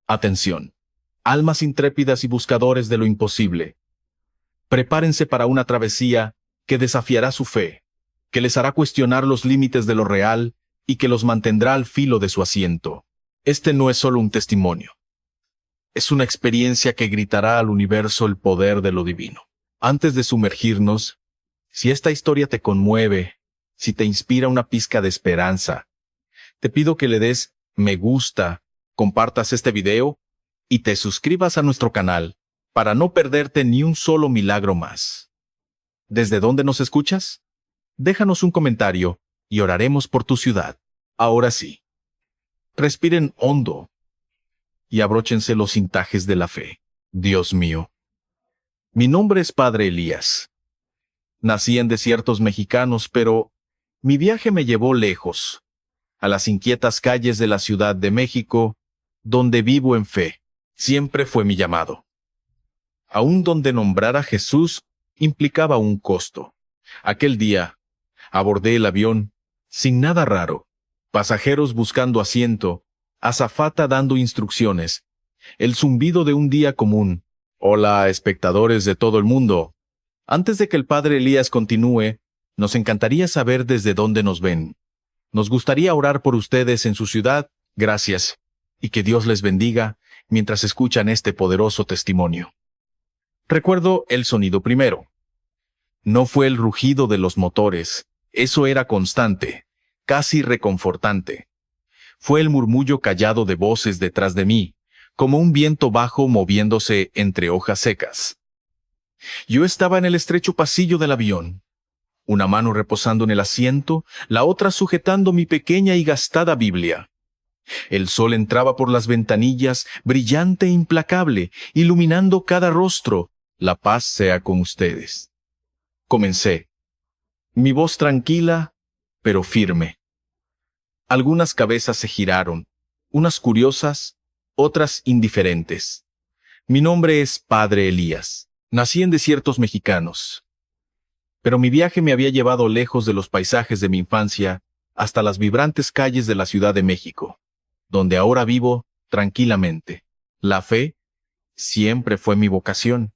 Atención, almas intrépidas y buscadores de lo imposible. Prepárense para una travesía que desafiará su fe, que les hará cuestionar los límites de lo real y que los mantendrá al filo de su asiento. Este no es solo un testimonio. Es una experiencia que gritará al universo el poder de lo divino. Antes de sumergirnos, si esta historia te conmueve, si te inspira una pizca de esperanza, te pido que le des me gusta, compartas este video y te suscribas a nuestro canal para no perderte ni un solo milagro más. ¿Desde dónde nos escuchas? Déjanos un comentario y oraremos por tu ciudad. Ahora sí, respiren hondo y abróchense los cintajes de la fe. Dios mío. Mi nombre es Padre Elías. Nací en desiertos mexicanos, pero mi viaje me llevó lejos, a las inquietas calles de la Ciudad de México, donde vivo en fe. Siempre fue mi llamado. Aún donde nombrar a Jesús implicaba un costo. Aquel día, abordé el avión, sin nada raro, pasajeros buscando asiento, azafata dando instrucciones, el zumbido de un día común. Hola, espectadores de todo el mundo. Antes de que el Padre Elías continúe, nos encantaría saber desde dónde nos ven. Nos gustaría orar por ustedes en su ciudad. Gracias, y que Dios les bendiga mientras escuchan este poderoso testimonio. Recuerdo el sonido primero. No fue el rugido de los motores, eso era constante, casi reconfortante. Fue el murmullo callado de voces detrás de mí, como un viento bajo moviéndose entre hojas secas. Yo estaba en el estrecho pasillo del avión, una mano reposando en el asiento, la otra sujetando mi pequeña y gastada Biblia. El sol entraba por las ventanillas, brillante e implacable, iluminando cada rostro. La paz sea con ustedes. Comencé. Mi voz tranquila, pero firme. Algunas cabezas se giraron, unas curiosas, otras indiferentes. Mi nombre es Padre Elías. Nací en desiertos mexicanos. Pero mi viaje me había llevado lejos de los paisajes de mi infancia hasta las vibrantes calles de la Ciudad de México, donde ahora vivo tranquilamente. La fe siempre fue mi vocación.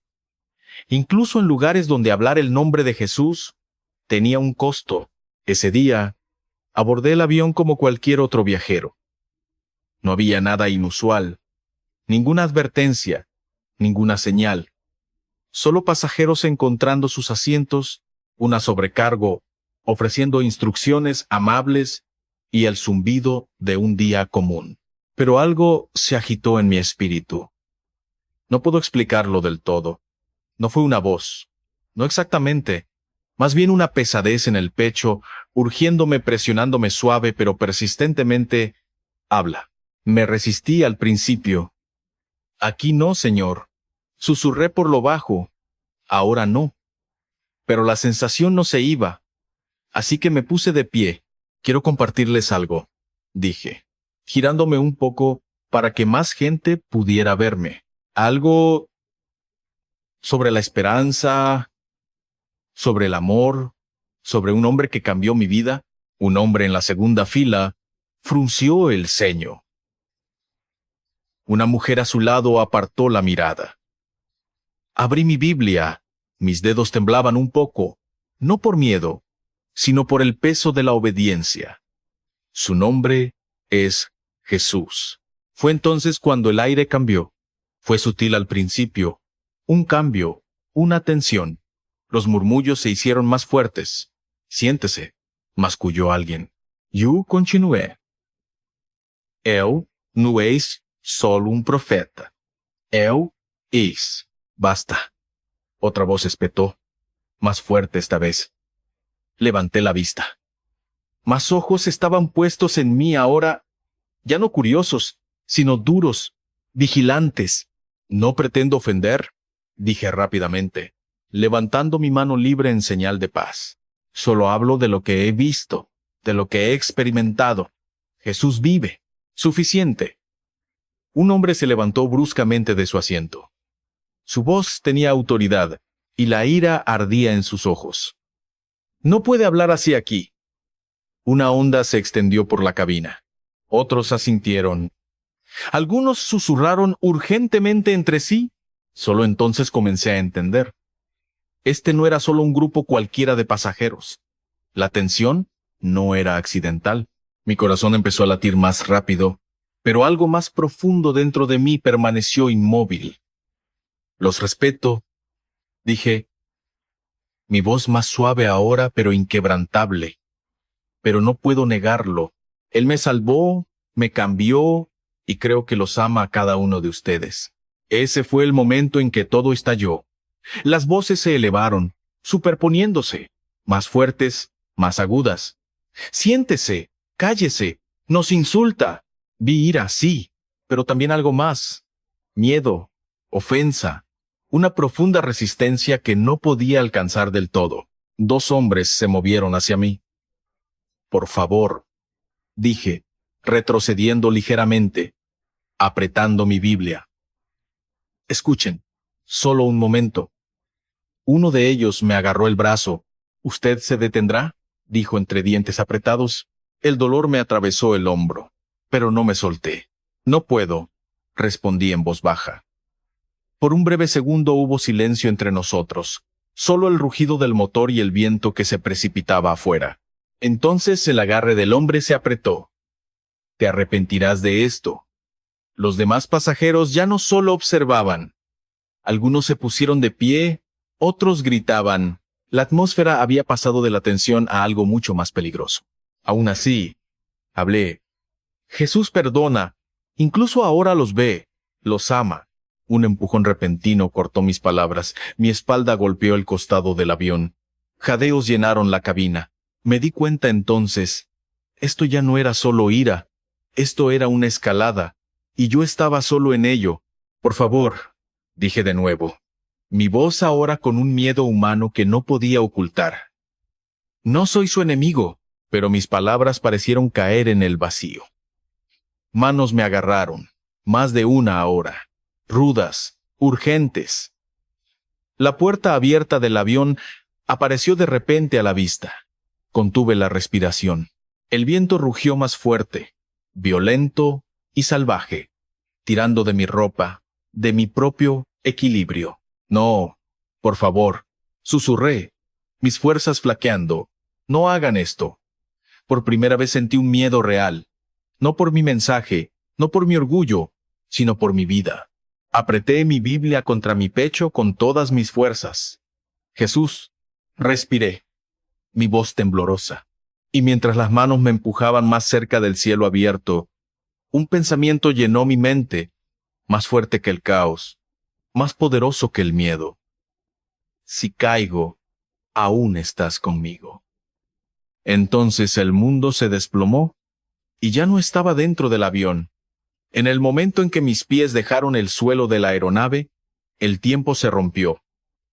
Incluso en lugares donde hablar el nombre de Jesús tenía un costo. Ese día, abordé el avión como cualquier otro viajero. No había nada inusual, ninguna advertencia, ninguna señal. Solo pasajeros encontrando sus asientos, una sobrecargo, ofreciendo instrucciones amables y el zumbido de un día común. Pero algo se agitó en mi espíritu. No puedo explicarlo del todo. No fue una voz, no exactamente, más bien una pesadez en el pecho, urgiéndome, presionándome suave pero persistentemente. Habla. Me resistí al principio. Aquí no, señor. Susurré por lo bajo. Ahora no. Pero la sensación no se iba. Así que me puse de pie. Quiero compartirles algo, dije, girándome un poco para que más gente pudiera verme. Algo sobre la esperanza, sobre el amor, sobre un hombre que cambió mi vida. Un hombre en la segunda fila frunció el ceño. Una mujer a su lado apartó la mirada. Abrí mi Biblia. Mis dedos temblaban un poco, no por miedo, sino por el peso de la obediencia. Su nombre es Jesús. Fue entonces cuando el aire cambió. Fue sutil al principio. Un cambio, una tensión. Los murmullos se hicieron más fuertes. Siéntese, masculló alguien. Yo continué. Él no es solo un profeta. Él es. Basta. Otra voz espetó, más fuerte esta vez. Levanté la vista. Más ojos estaban puestos en mí ahora, ya no curiosos, sino duros, vigilantes. No pretendo ofender, dije rápidamente, levantando mi mano libre en señal de paz. Solo hablo de lo que he visto, de lo que he experimentado. Jesús vive. Suficiente. Un hombre se levantó bruscamente de su asiento. Su voz tenía autoridad, y la ira ardía en sus ojos. No puede hablar así aquí. Una onda se extendió por la cabina. Otros asintieron. Algunos susurraron urgentemente entre sí. Solo entonces comencé a entender. Este no era solo un grupo cualquiera de pasajeros. La tensión no era accidental. Mi corazón empezó a latir más rápido, pero algo más profundo dentro de mí permaneció inmóvil. Los respeto, dije, mi voz más suave ahora, pero inquebrantable. Pero no puedo negarlo. Él me salvó, me cambió, y creo que los ama a cada uno de ustedes. Ese fue el momento en que todo estalló. Las voces se elevaron, superponiéndose, más fuertes, más agudas. Siéntese, cállese, nos insulta. Vi ira, sí, pero también algo más. Miedo, ofensa, una profunda resistencia que no podía alcanzar del todo. Dos hombres se movieron hacia mí. Por favor, dije, retrocediendo ligeramente, apretando mi Biblia. Escuchen, solo un momento. Uno de ellos me agarró el brazo. ¿Usted se detendrá?, dijo entre dientes apretados. El dolor me atravesó el hombro, pero no me solté. No puedo, respondí en voz baja. Por un breve segundo hubo silencio entre nosotros, solo el rugido del motor y el viento que se precipitaba afuera. Entonces el agarre del hombre se apretó. Te arrepentirás de esto. Los demás pasajeros ya no solo observaban. Algunos se pusieron de pie, otros gritaban. La atmósfera había pasado de la tensión a algo mucho más peligroso. Aún así, hablé. Jesús perdona, incluso ahora los ve, los ama. Un empujón repentino cortó mis palabras, mi espalda golpeó el costado del avión. Jadeos llenaron la cabina. Me di cuenta entonces, esto ya no era solo ira, esto era una escalada, y yo estaba solo en ello. Por favor, dije de nuevo, mi voz ahora con un miedo humano que no podía ocultar. No soy su enemigo, pero mis palabras parecieron caer en el vacío. Manos me agarraron, más de una ahora, rudas, urgentes. La puerta abierta del avión apareció de repente a la vista. Contuve la respiración. El viento rugió más fuerte, violento y salvaje, tirando de mi ropa, de mi propio equilibrio. No, por favor, susurré, mis fuerzas flaqueando. No hagan esto. Por primera vez sentí un miedo real, no por mi mensaje, no por mi orgullo, sino por mi vida. Apreté mi Biblia contra mi pecho con todas mis fuerzas. Jesús, respiré, mi voz temblorosa, y mientras las manos me empujaban más cerca del cielo abierto, un pensamiento llenó mi mente, más fuerte que el caos, más poderoso que el miedo. Si caigo, aún estás conmigo. Entonces el mundo se desplomó, y ya no estaba dentro del avión. En el momento en que mis pies dejaron el suelo de la aeronave, el tiempo se rompió.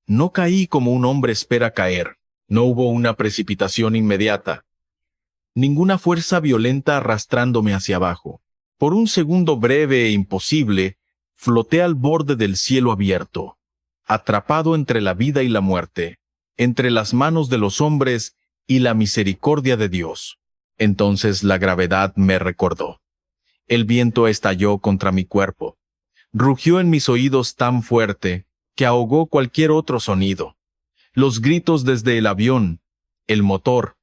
No caí como un hombre espera caer. No hubo una precipitación inmediata. Ninguna fuerza violenta arrastrándome hacia abajo. Por un segundo breve e imposible, floté al borde del cielo abierto, atrapado entre la vida y la muerte, entre las manos de los hombres y la misericordia de Dios. Entonces la gravedad me recordó. El viento estalló contra mi cuerpo. Rugió en mis oídos tan fuerte que ahogó cualquier otro sonido. Los gritos desde el avión, el motor,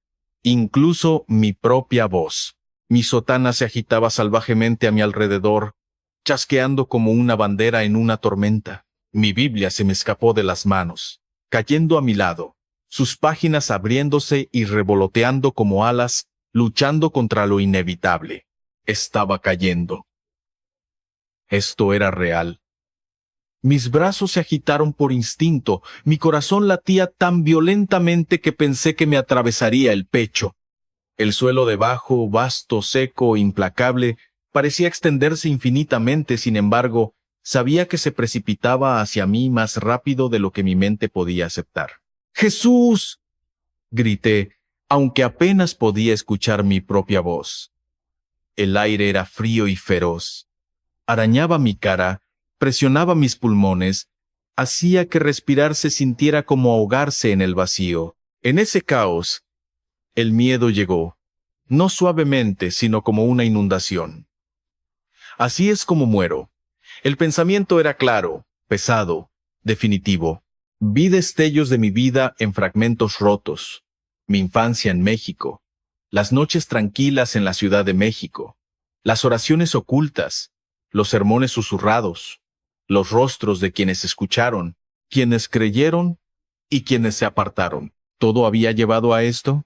incluso mi propia voz. Mi sotana se agitaba salvajemente a mi alrededor, chasqueando como una bandera en una tormenta. Mi Biblia se me escapó de las manos, cayendo a mi lado, sus páginas abriéndose y revoloteando como alas, luchando contra lo inevitable. Estaba cayendo. Esto era real. Mis brazos se agitaron por instinto, mi corazón latía tan violentamente que pensé que me atravesaría el pecho. El suelo debajo, vasto, seco, implacable, parecía extenderse infinitamente, sin embargo, sabía que se precipitaba hacia mí más rápido de lo que mi mente podía aceptar. ¡Jesús!, grité, aunque apenas podía escuchar mi propia voz. El aire era frío y feroz. Arañaba mi cara, presionaba mis pulmones, hacía que respirar se sintiera como ahogarse en el vacío. En ese caos, el miedo llegó, no suavemente, sino como una inundación. Así es como muero. El pensamiento era claro, pesado, definitivo. Vi destellos de mi vida en fragmentos rotos. Mi infancia en México. Las noches tranquilas en la Ciudad de México. Las oraciones ocultas. Los sermones susurrados. Los rostros de quienes escucharon, quienes creyeron y quienes se apartaron. ¿Todo había llevado a esto?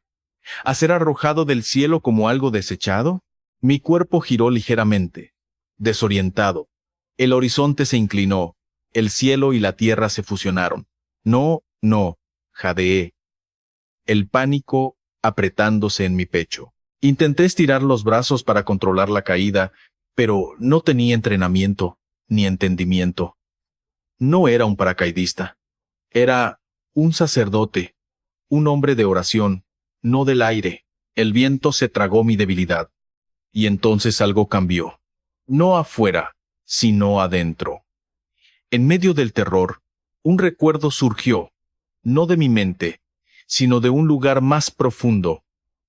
¿A ser arrojado del cielo como algo desechado? Mi cuerpo giró ligeramente, desorientado. El horizonte se inclinó, el cielo y la tierra se fusionaron. No, no, jadeé. El pánico apretándose en mi pecho. Intenté estirar los brazos para controlar la caída, pero no tenía entrenamiento ni entendimiento. No era un paracaidista. Era un sacerdote, un hombre de oración, no del aire. El viento se tragó mi debilidad. Y entonces algo cambió. No afuera, sino adentro. En medio del terror, un recuerdo surgió, no de mi mente, sino de un lugar más profundo.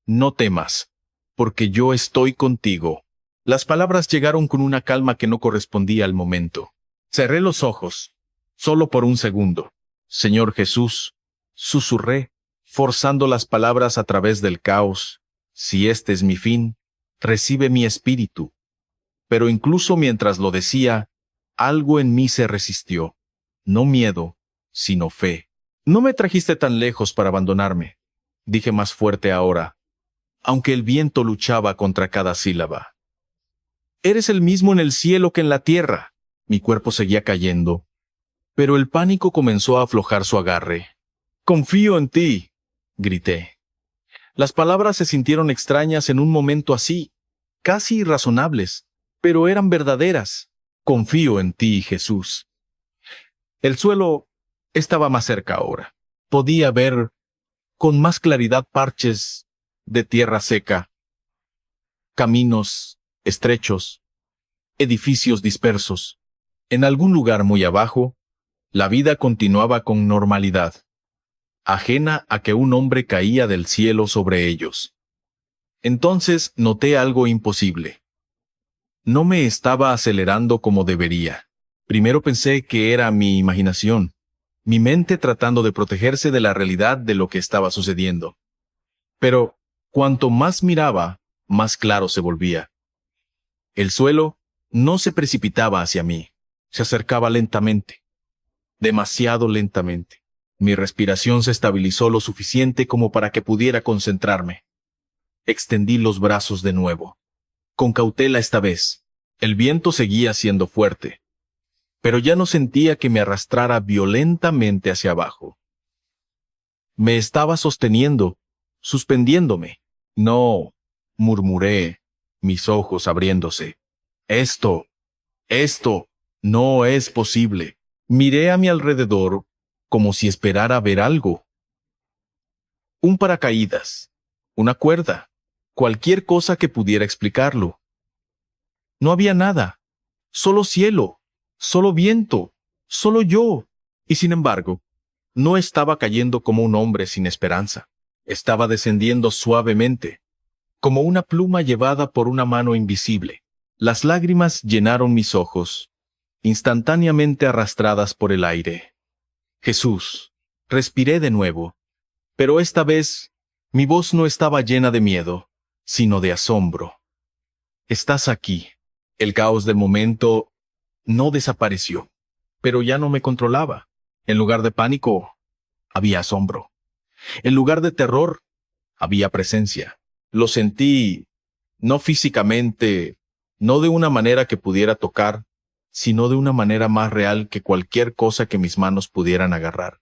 No temas, porque yo estoy contigo. Las palabras llegaron con una calma que no correspondía al momento. Cerré los ojos, solo por un segundo. Señor Jesús, susurré, forzando las palabras a través del caos. Si este es mi fin, recibe mi espíritu. Pero incluso mientras lo decía, algo en mí se resistió. No miedo, sino fe. No me trajiste tan lejos para abandonarme, dije más fuerte ahora, aunque el viento luchaba contra cada sílaba. Eres el mismo en el cielo que en la tierra. Mi cuerpo seguía cayendo, pero el pánico comenzó a aflojar su agarre. Confío en ti, grité. Las palabras se sintieron extrañas en un momento así, casi irrazonables, pero eran verdaderas. Confío en ti, Jesús. El suelo estaba más cerca ahora. Podía ver con más claridad parches de tierra seca, caminos estrechos, edificios dispersos. En algún lugar muy abajo, la vida continuaba con normalidad, ajena a que un hombre caía del cielo sobre ellos. Entonces noté algo imposible. No me estaba acelerando como debería. Primero pensé que era mi imaginación, mi mente tratando de protegerse de la realidad de lo que estaba sucediendo. Pero, cuanto más miraba, más claro se volvía. El suelo no se precipitaba hacia mí, se acercaba lentamente, demasiado lentamente. Mi respiración se estabilizó lo suficiente como para que pudiera concentrarme. Extendí los brazos de nuevo. Con cautela esta vez. El viento seguía siendo fuerte, pero ya no sentía que me arrastrara violentamente hacia abajo. Me estaba sosteniendo, suspendiéndome. No, murmuré, mis ojos abriéndose. Esto no es posible. Miré a mi alrededor como si esperara ver algo. Un paracaídas, una cuerda, cualquier cosa que pudiera explicarlo. No había nada, solo cielo, solo viento, solo yo. Y sin embargo, no estaba cayendo como un hombre sin esperanza. Estaba descendiendo suavemente, como una pluma llevada por una mano invisible. Las lágrimas llenaron mis ojos, instantáneamente arrastradas por el aire. Jesús, respiré de nuevo, pero esta vez mi voz no estaba llena de miedo, sino de asombro. Estás aquí. El caos del momento no desapareció, pero ya no me controlaba. En lugar de pánico, había asombro. En lugar de terror, había presencia. Lo sentí, no físicamente, no de una manera que pudiera tocar, sino de una manera más real que cualquier cosa que mis manos pudieran agarrar.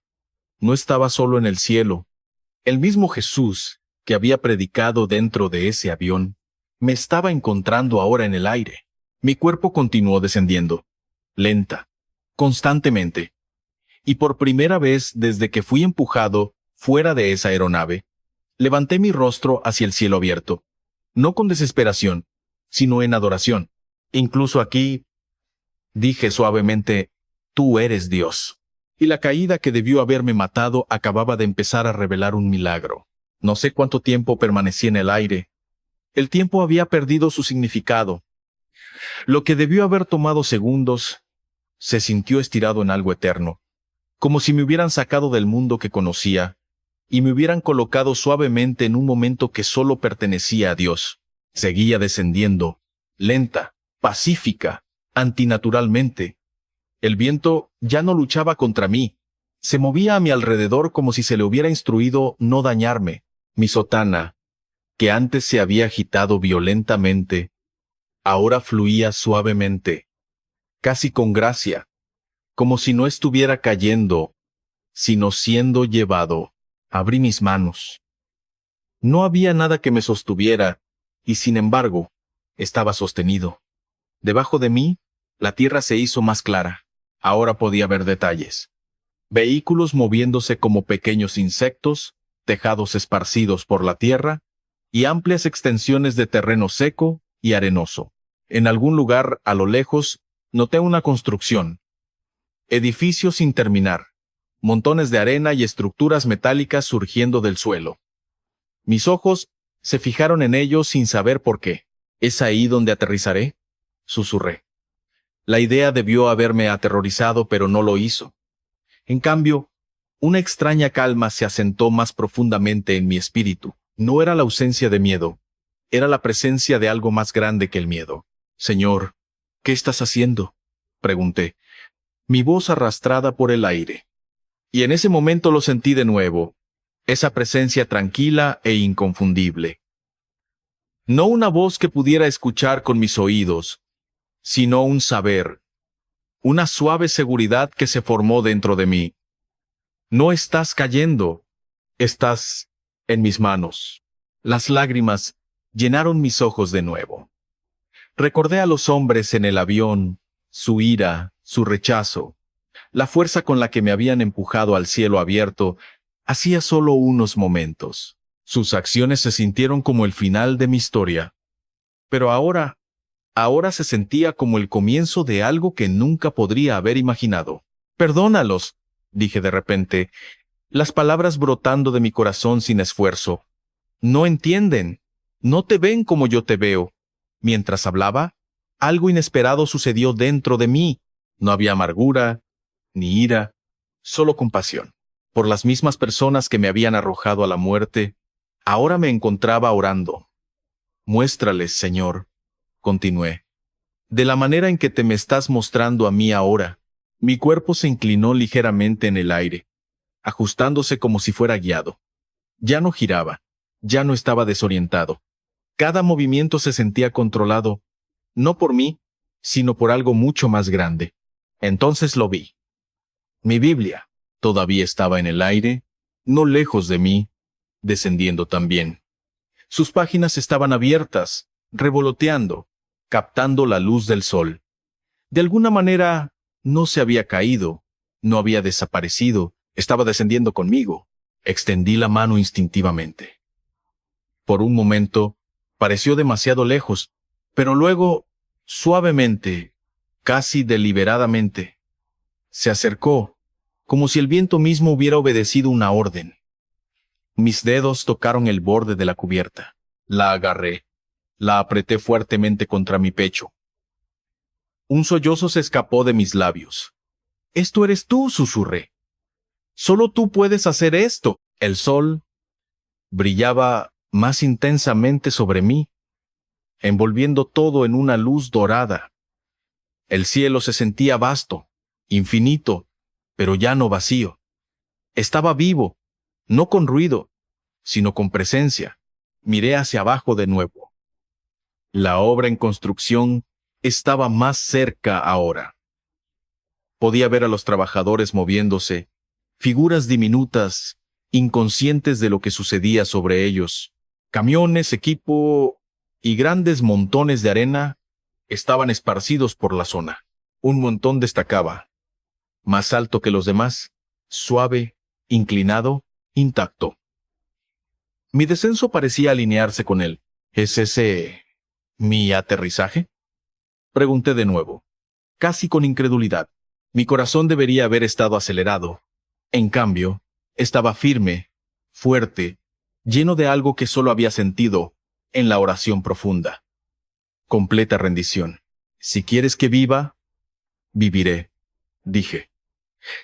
No estaba solo en el cielo. El mismo Jesús, que había predicado dentro de ese avión, me estaba encontrando ahora en el aire. Mi cuerpo continuó descendiendo, lenta, constantemente. Y por primera vez desde que fui empujado fuera de esa aeronave, levanté mi rostro hacia el cielo abierto, no con desesperación, sino en adoración. Incluso aquí, dije suavemente, tú eres Dios. Y la caída que debió haberme matado acababa de empezar a revelar un milagro. No sé cuánto tiempo permanecí en el aire. El tiempo había perdido su significado. Lo que debió haber tomado segundos, se sintió estirado en algo eterno, como si me hubieran sacado del mundo que conocía y me hubieran colocado suavemente en un momento que solo pertenecía a Dios. Seguía descendiendo, lenta, pacífica, antinaturalmente. El viento ya no luchaba contra mí. Se movía a mi alrededor como si se le hubiera instruido no dañarme. Mi sotana, que antes se había agitado violentamente, ahora fluía suavemente, casi con gracia, como si no estuviera cayendo, sino siendo llevado. Abrí mis manos. No había nada que me sostuviera, y sin embargo, estaba sostenido. Debajo de mí, la tierra se hizo más clara. Ahora podía ver detalles. Vehículos moviéndose como pequeños insectos, tejados esparcidos por la tierra, y amplias extensiones de terreno seco y arenoso. En algún lugar, a lo lejos, noté una construcción. Edificios sin terminar. Montones de arena y estructuras metálicas surgiendo del suelo. Mis ojos se fijaron en ellos sin saber por qué. ¿Es ahí donde aterrizaré?, susurré. La idea debió haberme aterrorizado, pero no lo hizo. En cambio, una extraña calma se asentó más profundamente en mi espíritu. No era la ausencia de miedo, era la presencia de algo más grande que el miedo. Señor, ¿qué estás haciendo?, pregunté, mi voz arrastrada por el aire. Y en ese momento lo sentí de nuevo, esa presencia tranquila e inconfundible. No una voz que pudiera escuchar con mis oídos, sino un saber, una suave seguridad que se formó dentro de mí. No estás cayendo, estás en mis manos. Las lágrimas llenaron mis ojos de nuevo. Recordé a los hombres en el avión, su ira, su rechazo, la fuerza con la que me habían empujado al cielo abierto hacía solo unos momentos. Sus acciones se sintieron como el final de mi historia. Pero ahora se sentía como el comienzo de algo que nunca podría haber imaginado. Perdónalos, dije de repente, las palabras brotando de mi corazón sin esfuerzo. No entienden, no te ven como yo te veo. Mientras hablaba, algo inesperado sucedió dentro de mí. No había amargura, ni ira, solo compasión. Por las mismas personas que me habían arrojado a la muerte, ahora me encontraba orando. Muéstrales, Señor, continué, de la manera en que te me estás mostrando a mí ahora. Mi cuerpo se inclinó ligeramente en el aire, ajustándose como si fuera guiado. Ya no giraba, ya no estaba desorientado. Cada movimiento se sentía controlado, no por mí, sino por algo mucho más grande. Entonces lo vi. Mi Biblia todavía estaba en el aire, no lejos de mí, descendiendo también. Sus páginas estaban abiertas, revoloteando, captando la luz del sol. De alguna manera, no se había caído, no había desaparecido, estaba descendiendo conmigo. Extendí la mano instintivamente. Por un momento, pareció demasiado lejos, pero luego, suavemente, casi deliberadamente, se acercó, como si el viento mismo hubiera obedecido una orden. Mis dedos tocaron el borde de la cubierta. La agarré. La apreté fuertemente contra mi pecho. Un sollozo se escapó de mis labios. «Esto eres tú», susurré. «Solo tú puedes hacer esto». El sol brillaba más intensamente sobre mí, envolviendo todo en una luz dorada. El cielo se sentía vasto, infinito, pero ya no vacío. Estaba vivo, no con ruido, sino con presencia. Miré hacia abajo de nuevo. La obra en construcción estaba más cerca ahora. Podía ver a los trabajadores moviéndose, figuras diminutas, inconscientes de lo que sucedía sobre ellos. Camiones, equipo y grandes montones de arena estaban esparcidos por la zona. Un montón destacaba, más alto que los demás, suave, inclinado, intacto. Mi descenso parecía alinearse con él. ¿Es ese mi aterrizaje?, pregunté de nuevo, casi con incredulidad. Mi corazón debería haber estado acelerado. En cambio, estaba firme, fuerte, lleno de algo que solo había sentido en la oración profunda. Completa rendición. Si quieres que viva, viviré, dije.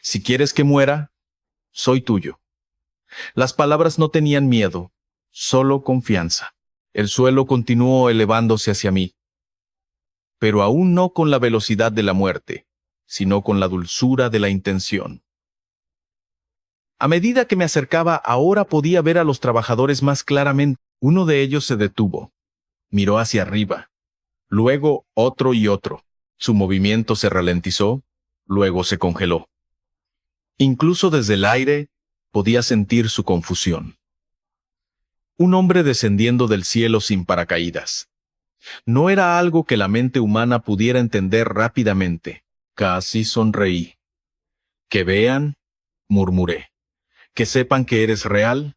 Si quieres que muera, soy tuyo. Las palabras no tenían miedo, solo confianza. El suelo continuó elevándose hacia mí, pero aún no con la velocidad de la muerte, sino con la dulzura de la intención. A medida que me acercaba, ahora podía ver a los trabajadores más claramente. Uno de ellos se detuvo, miró hacia arriba, luego otro y otro. Su movimiento se ralentizó, luego se congeló. Incluso desde el aire podía sentir su confusión. Un hombre descendiendo del cielo sin paracaídas. No era algo que la mente humana pudiera entender rápidamente. Casi sonreí. Que vean, murmuré. Que sepan que eres real.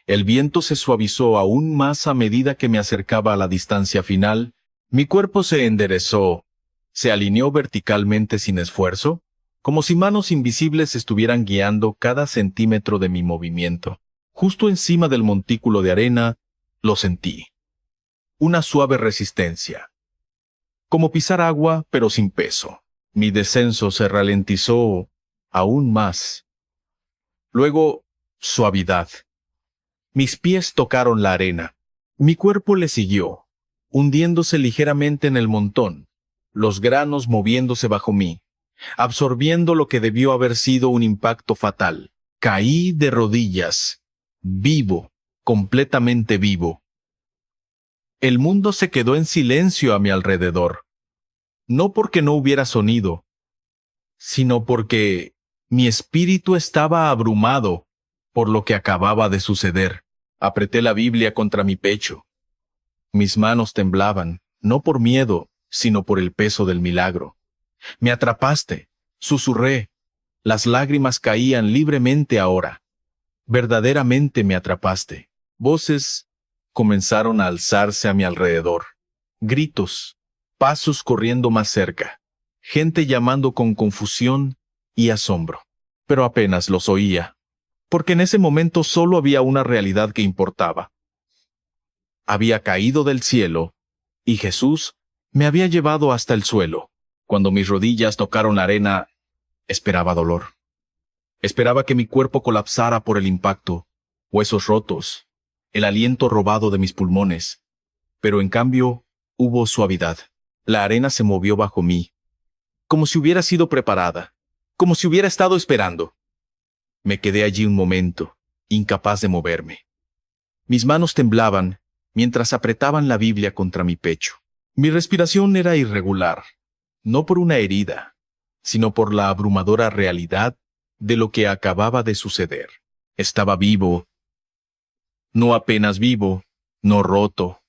El viento se suavizó aún más a medida que me acercaba a la distancia final. Mi cuerpo se enderezó, se alineó verticalmente sin esfuerzo, como si manos invisibles estuvieran guiando cada centímetro de mi movimiento. Justo encima del montículo de arena, lo sentí. Una suave resistencia. Como pisar agua, pero sin peso. Mi descenso se ralentizó aún más. Luego, suavidad. Mis pies tocaron la arena. Mi cuerpo le siguió, hundiéndose ligeramente en el montón, los granos moviéndose bajo mí, absorbiendo lo que debió haber sido un impacto fatal. Caí de rodillas, vivo, completamente vivo. El mundo se quedó en silencio a mi alrededor. No porque no hubiera sonido, sino porque mi espíritu estaba abrumado por lo que acababa de suceder. Apreté la Biblia contra mi pecho. Mis manos temblaban, no por miedo, sino por el peso del milagro. Me atrapaste, susurré. Las lágrimas caían libremente ahora. Verdaderamente me atrapaste. Voces comenzaron a alzarse a mi alrededor. Gritos, pasos corriendo más cerca. Gente llamando con confusión y asombro. Pero apenas los oía, porque en ese momento solo había una realidad que importaba. Había caído del cielo, y Jesús me había llevado hasta el suelo. Cuando mis rodillas tocaron la arena, esperaba dolor. Esperaba que mi cuerpo colapsara por el impacto, huesos rotos, el aliento robado de mis pulmones. Pero en cambio, hubo suavidad. La arena se movió bajo mí, como si hubiera sido preparada, como si hubiera estado esperando. Me quedé allí un momento, incapaz de moverme. Mis manos temblaban mientras apretaban la Biblia contra mi pecho. Mi respiración era irregular, no por una herida, sino por la abrumadora realidad de lo que acababa de suceder. Estaba vivo, no apenas vivo, no roto.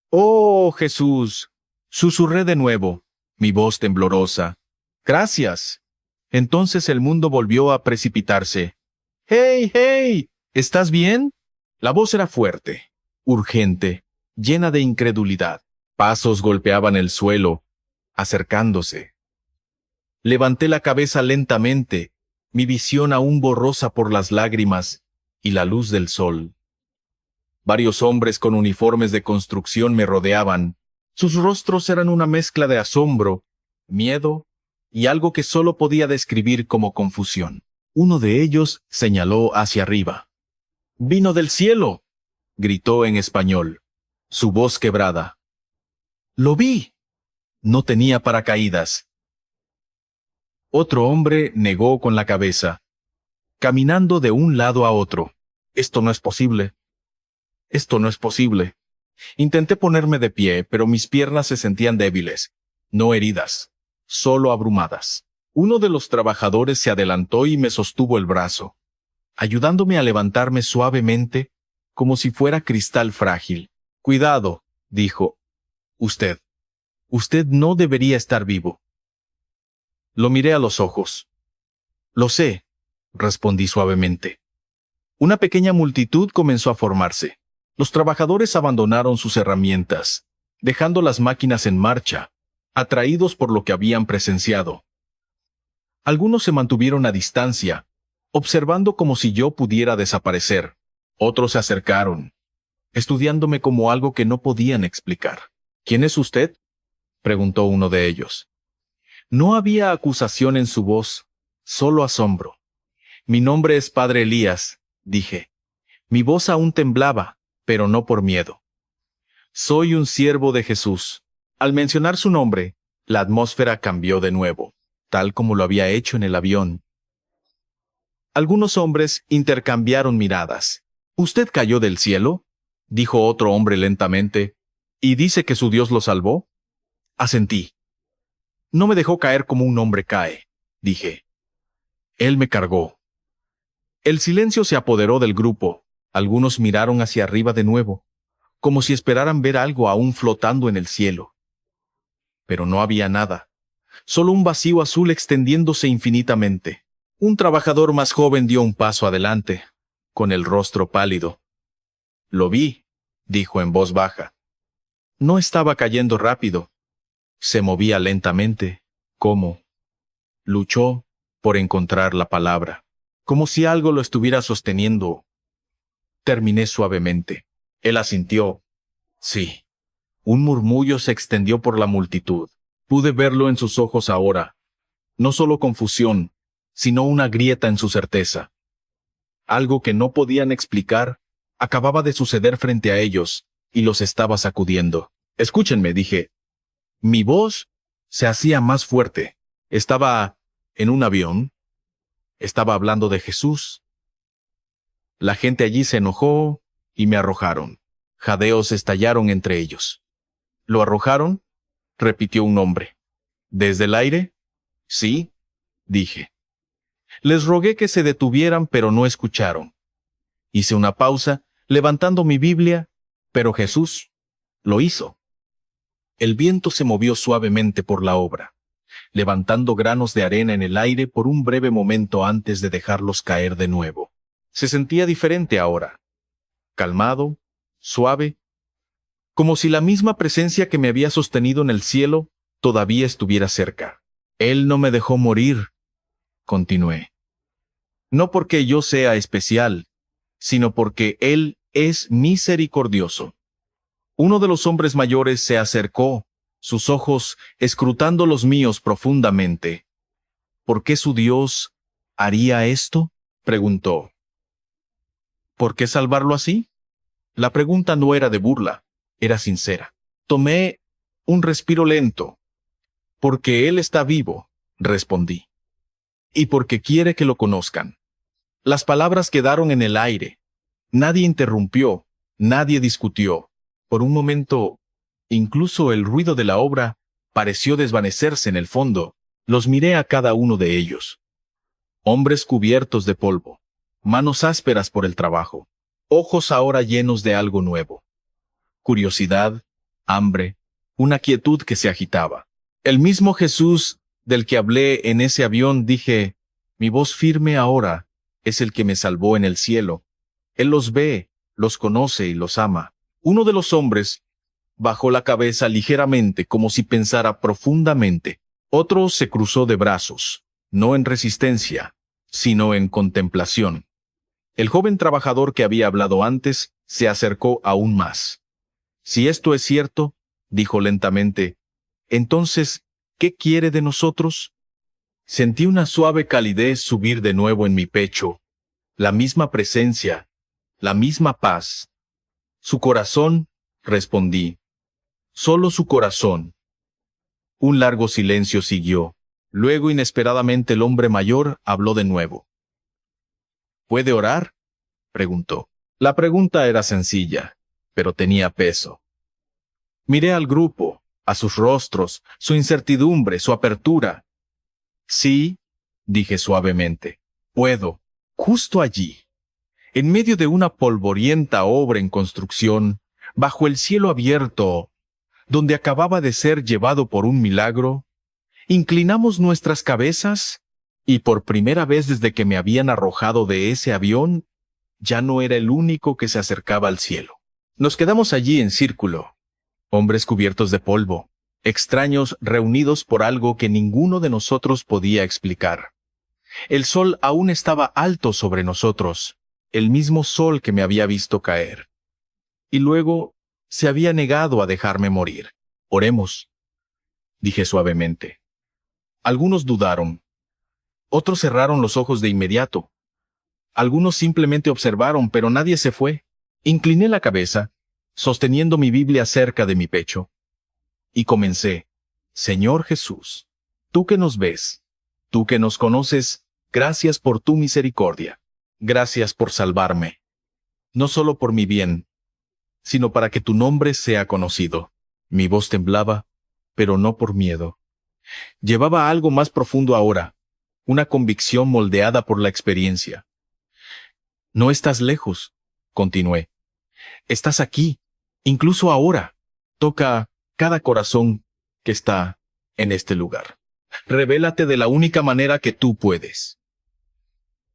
¡Oh, Jesús! Susurré de nuevo, mi voz temblorosa. ¡Gracias! Entonces el mundo volvió a precipitarse. ¡Hey, hey! ¿Estás bien? La voz era fuerte, urgente, llena de incredulidad. Pasos golpeaban el suelo, acercándose. Levanté la cabeza lentamente, mi visión aún borrosa por las lágrimas y la luz del sol. Varios hombres con uniformes de construcción me rodeaban. Sus rostros eran una mezcla de asombro, miedo y algo que solo podía describir como confusión. Uno de ellos señaló hacia arriba. «¡Vino del cielo!», gritó en español, su voz quebrada. «¡Lo vi!». No tenía paracaídas. Otro hombre negó con la cabeza, caminando de un lado a otro. «Esto no es posible. Esto no es posible». Intenté ponerme de pie, pero mis piernas se sentían débiles, no heridas, solo abrumadas. Uno de los trabajadores se adelantó y me sostuvo el brazo, ayudándome a levantarme suavemente, como si fuera cristal frágil. «Cuidado», dijo. Usted no debería estar vivo». Lo miré a los ojos. «Lo sé», respondí suavemente. Una pequeña multitud comenzó a formarse. Los trabajadores abandonaron sus herramientas, dejando las máquinas en marcha, atraídos por lo que habían presenciado. Algunos se mantuvieron a distancia, observando como si yo pudiera desaparecer. Otros se acercaron, estudiándome como algo que no podían explicar. «¿Quién es usted?», preguntó uno de ellos. No había acusación en su voz, solo asombro. Mi nombre es Padre Elías, dije. Mi voz aún temblaba, pero no por miedo. Soy un siervo de Jesús. Al mencionar su nombre, la atmósfera cambió de nuevo, tal como lo había hecho en el avión. Algunos hombres intercambiaron miradas. ¿Usted cayó del cielo?, dijo otro hombre lentamente, ¿y dice que su Dios lo salvó? Asentí. No me dejó caer como un hombre cae, dije. Él me cargó. El silencio se apoderó del grupo. Algunos miraron hacia arriba de nuevo, como si esperaran ver algo aún flotando en el cielo. Pero no había nada, solo un vacío azul extendiéndose infinitamente. Un trabajador más joven dio un paso adelante, con el rostro pálido. Lo vi, dijo en voz baja. No estaba cayendo rápido. Se movía lentamente, como luchó por encontrar la palabra, como si algo lo estuviera sosteniendo. Terminé suavemente. Él asintió. Sí. Un murmullo se extendió por la multitud. Pude verlo en sus ojos ahora. No solo confusión, sino una grieta en su certeza. Algo que no podían explicar acababa de suceder frente a ellos y los estaba sacudiendo. Escúchenme, dije. Mi voz se hacía más fuerte. Estaba en un avión. Estaba hablando de Jesús. La gente allí se enojó y me arrojaron. Jadeos estallaron entre ellos. ¿Lo arrojaron?, repitió un hombre. ¿Desde el aire? Sí, dije. Les rogué que se detuvieran, pero no escucharon. Hice una pausa, levantando mi Biblia, pero Jesús lo hizo. El viento se movió suavemente por la obra, levantando granos de arena en el aire por un breve momento antes de dejarlos caer de nuevo. Se sentía diferente ahora, calmado, suave, como si la misma presencia que me había sostenido en el cielo todavía estuviera cerca. Él no me dejó morir, continué. No porque yo sea especial, sino porque Él es misericordioso. Uno de los hombres mayores se acercó, sus ojos escrutando los míos profundamente. ¿Por qué su Dios haría esto?, preguntó. ¿Por qué salvarlo así? La pregunta no era de burla, era sincera. Tomé un respiro lento. Porque Él está vivo, respondí. Y porque quiere que lo conozcan. Las palabras quedaron en el aire. Nadie interrumpió, nadie discutió. Por un momento, incluso el ruido de la obra pareció desvanecerse en el fondo. Los miré a cada uno de ellos. Hombres cubiertos de polvo, manos ásperas por el trabajo, ojos ahora llenos de algo nuevo. Curiosidad, hambre, una quietud que se agitaba. El mismo Jesús del que hablé en ese avión, dije, mi voz firme ahora es el que me salvó en el cielo. Él los ve, los conoce y los ama. Uno de los hombres bajó la cabeza ligeramente como si pensara profundamente. Otro se cruzó de brazos, no en resistencia, sino en contemplación. El joven trabajador que había hablado antes se acercó aún más. Si esto es cierto, dijo lentamente, entonces, ¿qué quiere de nosotros? Sentí una suave calidez subir de nuevo en mi pecho, la misma presencia, la misma paz. Su corazón, respondí, solo su corazón. Un largo silencio siguió. Luego, inesperadamente, el hombre mayor habló de nuevo. ¿Puede orar?, preguntó. La pregunta era sencilla, pero tenía peso. Miré al grupo, a sus rostros, su incertidumbre, su apertura. Sí, dije suavemente, puedo. Justo allí, en medio de una polvorienta obra en construcción, bajo el cielo abierto, donde acababa de ser llevado por un milagro, inclinamos nuestras cabezas y por primera vez desde que me habían arrojado de ese avión, ya no era el único que se acercaba al cielo. Nos quedamos allí en círculo, hombres cubiertos de polvo, extraños reunidos por algo que ninguno de nosotros podía explicar. El sol aún estaba alto sobre nosotros, el mismo sol que me había visto caer. Y luego se había negado a dejarme morir. Oremos. dije suavemente. Algunos dudaron. Otros cerraron los ojos de inmediato. Algunos simplemente observaron, pero nadie se fue. Incliné la cabeza, sosteniendo mi Biblia cerca de mi pecho. Y comencé: Señor Jesús, tú que nos ves, tú que nos conoces, gracias por tu misericordia. Gracias por salvarme. No solo por mi bien, sino para que tu nombre sea conocido. Mi voz temblaba, pero no por miedo. Llevaba algo más profundo ahora, una convicción moldeada por la experiencia. No estás lejos, continué. Estás aquí, incluso ahora. Toca cada corazón que está en este lugar. Revélate de la única manera que tú puedes.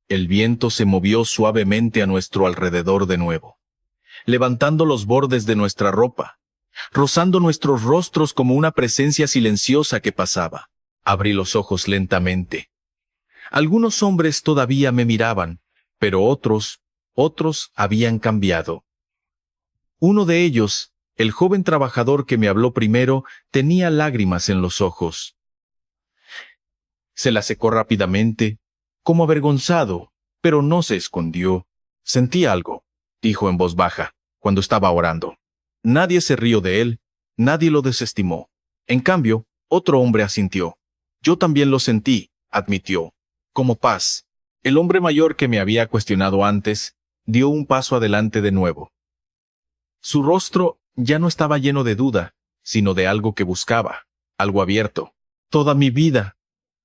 El viento se movió suavemente a nuestro alrededor de nuevo, levantando los bordes de nuestra ropa, rozando nuestros rostros como una presencia silenciosa que pasaba. Abrí los ojos lentamente. Algunos hombres todavía me miraban, pero otros habían cambiado. Uno de ellos, el joven trabajador que me habló primero, tenía lágrimas en los ojos. Se las secó rápidamente, como avergonzado, pero no se escondió. Sentí algo, dijo en voz baja, cuando estaba orando. Nadie se rió de él, nadie lo desestimó. En cambio, otro hombre asintió. Yo también lo sentí, admitió. Como paz. El hombre mayor que me había cuestionado antes, dio un paso adelante de nuevo. Su rostro ya no estaba lleno de duda, sino de algo que buscaba, algo abierto. Toda mi vida,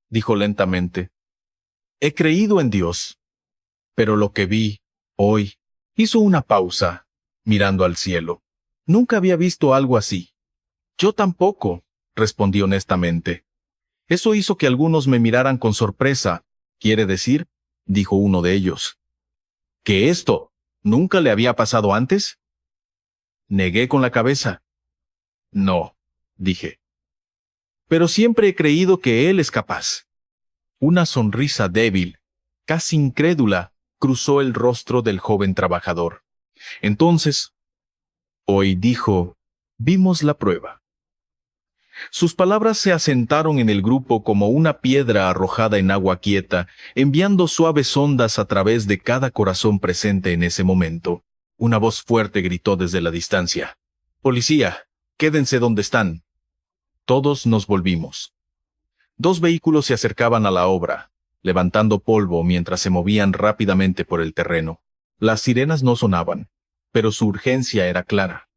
dijo lentamente, he creído en Dios. Pero lo que vi hoy, hizo una pausa, mirando al cielo. Nunca había visto algo así. Yo tampoco, respondí honestamente. Eso hizo que algunos me miraran con sorpresa. ¿Quiere decir?, dijo uno de ellos, ¿que esto nunca le había pasado antes? Negué con la cabeza. No, dije. Pero siempre he creído que él es capaz. Una sonrisa débil, casi incrédula, cruzó el rostro del joven trabajador. Entonces, hoy dijo, vimos la prueba. Sus palabras se asentaron en el grupo como una piedra arrojada en agua quieta, enviando suaves ondas a través de cada corazón presente en ese momento. Una voz fuerte gritó desde la distancia: «Policía, quédense donde están». Todos nos volvimos. 2 vehículos se acercaban a la obra, levantando polvo mientras se movían rápidamente por el terreno. Las sirenas no sonaban, pero su urgencia era clara.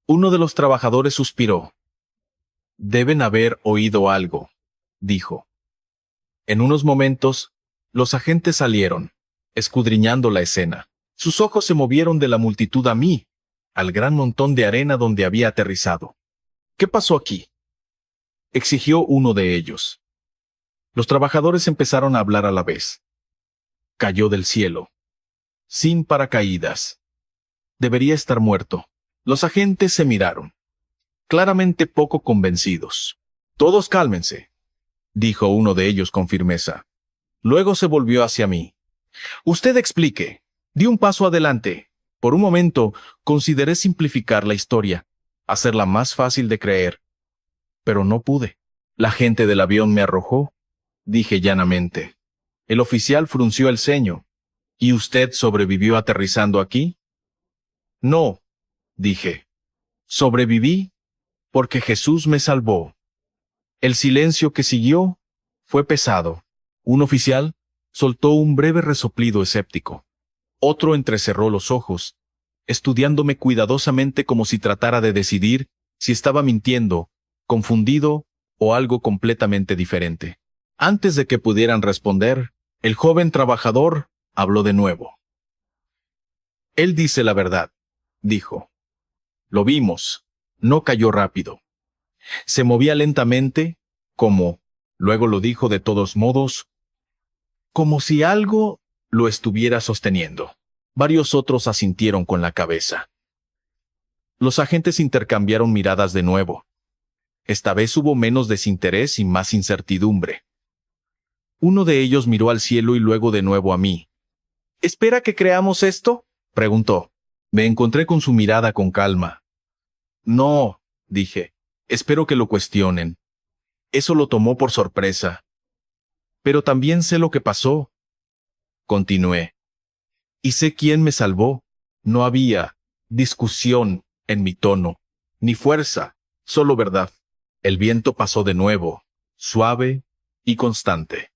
Uno de los trabajadores suspiró. «Deben haber oído algo», dijo. En unos momentos, los agentes salieron, escudriñando la escena. Sus ojos se movieron de la multitud a mí, al gran montón de arena donde había aterrizado. «¿Qué pasó aquí?», exigió uno de ellos. Los trabajadores empezaron a hablar a la vez. «Cayó del cielo. Sin paracaídas. Debería estar muerto». Los agentes se miraron, claramente poco convencidos. «Todos cálmense», dijo uno de ellos con firmeza. Luego se volvió hacia mí. «Usted explique». Di un paso adelante. Por un momento, consideré simplificar la historia, hacerla más fácil de creer. Pero no pude. «La gente del avión me arrojó», dije llanamente. El oficial frunció el ceño. «¿Y usted sobrevivió aterrizando aquí?» «No», dije. «Sobreviví porque Jesús me salvó». El silencio que siguió fue pesado. Un oficial soltó un breve resoplido escéptico. Otro entrecerró los ojos, estudiándome cuidadosamente como si tratara de decidir si estaba mintiendo, confundido o algo completamente diferente. Antes de que pudieran responder, el joven trabajador habló de nuevo. «Él dice la verdad», dijo. «Lo vimos. No cayó rápido. Se movía lentamente, luego lo dijo de todos modos, como si algo lo estuviera sosteniendo». Varios otros asintieron con la cabeza. Los agentes intercambiaron miradas de nuevo. Esta vez hubo menos desinterés y más incertidumbre. Uno de ellos miró al cielo y luego de nuevo a mí. «¿Espera que creamos esto?», preguntó. Me encontré con su mirada con calma. «No», dije. «Espero que lo cuestionen». Eso lo tomó por sorpresa. Pero también sé lo que pasó. Continué. Y sé quién me salvó. No había discusión en mi tono, ni fuerza, solo verdad. El viento pasó de nuevo, suave y constante.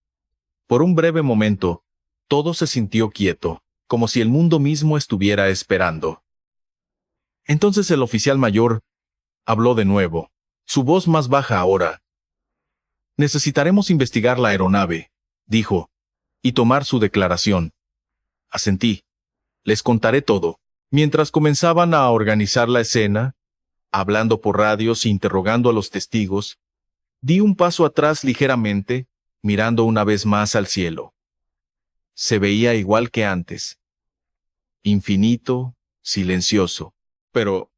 Por un breve momento, todo se sintió quieto, como si el mundo mismo estuviera esperando. Entonces el oficial mayor habló de nuevo, su voz más baja ahora. Necesitaremos investigar la aeronave, dijo, y tomar su declaración. Asentí. Les contaré todo. Mientras comenzaban a organizar la escena, hablando por radios e interrogando a los testigos, di un paso atrás ligeramente, mirando una vez más al cielo. Se veía igual que antes. Infinito, silencioso. Pero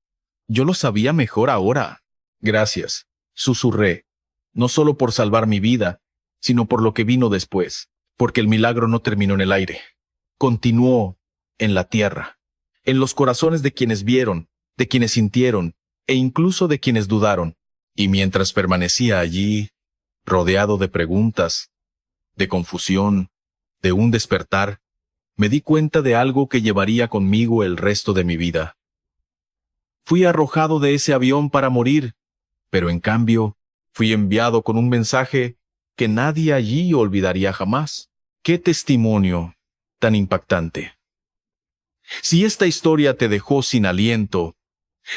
yo lo sabía mejor ahora. Gracias, susurré. No solo por salvar mi vida, sino por lo que vino después, porque el milagro no terminó en el aire. Continuó en la tierra, en los corazones de quienes vieron, de quienes sintieron, e incluso de quienes dudaron. Y mientras permanecía allí, rodeado de preguntas, de confusión, de un despertar, me di cuenta de algo que llevaría conmigo el resto de mi vida. Fui arrojado de ese avión para morir, pero en cambio, fui enviado con un mensaje que nadie allí olvidaría jamás. ¡Qué testimonio tan impactante! Si esta historia te dejó sin aliento,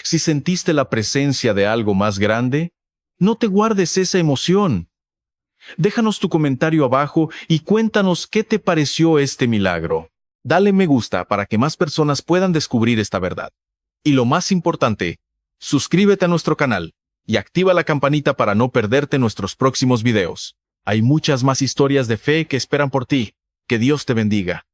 si sentiste la presencia de algo más grande, no te guardes esa emoción. Déjanos tu comentario abajo y cuéntanos qué te pareció este milagro. Dale me gusta para que más personas puedan descubrir esta verdad. Y lo más importante, suscríbete a nuestro canal y activa la campanita para no perderte nuestros próximos videos. Hay muchas más historias de fe que esperan por ti. Que Dios te bendiga.